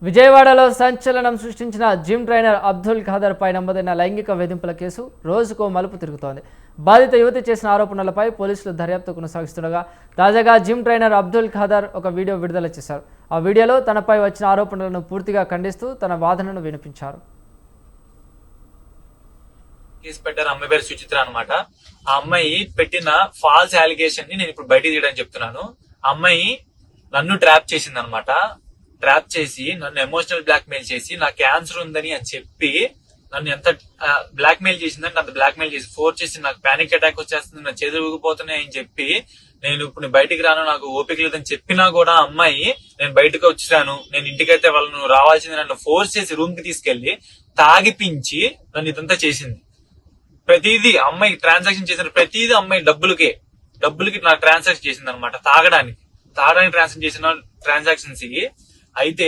విజయవాడలో సంచలనం సృష్టించిన జిమ్ ట్రైనర్ అబ్దుల్ ఖాదర్ పై నమోదైన లైంగిక వేధింపుల కేసు రోజుకో మలుపు తిరుగుతోంది. బాధిత యువతి చేసిన ఆరోపణలపై పోలీసులు దర్యాప్తు కొనసాగిస్తుండగా తాజాగా జిమ్ ట్రైనర్ అబ్దుల్ ఖాదర్ ఒక వీడియో విడుదల చేశారు. ఆ వీడియోలో తనపై వచ్చిన ఆరోపణలను పూర్తిగా ఖండిస్తూ తన వాదనను వినిపించారు. కేసు పెట్టారు. అమ్మాయి పేరు సుచిత్ర అనమాట. ఆ అమ్మాయి పెట్టిన ఫాల్స్ అలిగేషన్ ని నేను ఇప్పుడు బయటికి తీయడానికి చెప్తున్నాను. ఆ అమ్మాయి నన్ను ట్రాప్ చేసింది అనమాట. ట్రాప్ చేసి నన్ను ఎమోషనల్ బ్లాక్ మెయిల్ చేసి నాకు క్యాన్సర్ ఉందని అని చెప్పి నన్ను ఎంత బ్లాక్ మెయిల్ చేసిందని అంత బ్లాక్ మెయిల్ చేసి ఫోర్స్ చేసి నాకు పానిక్ అటాక్ వచ్చేస్తుంది, నా చేతులు ఊగిపోతున్నాయి అని చెప్పి నేను ఇప్పుడు బయటికి రాను, నాకు ఓపిక లేదని చెప్పినా కూడా అమ్మాయి నేను బయటకు వచ్చాను, నేను ఇంటికైతే వాళ్ళను రావాల్సింది నన్ను ఫోర్స్ చేసి రూమ్ కి తీసుకెళ్లి తాగిపించి నన్ను ఇదంతా చేసింది. ప్రతిదీ అమ్మాయి ట్రాన్సాక్షన్ చేసిన ప్రతిదీ అమ్మాయి డబ్బులకి నాకు ట్రాన్సాక్షన్ చేసింది అనమాట. తాగడానికి ట్రాన్సాక్షన్ చేసిన ట్రాన్సాక్షన్స్ అయితే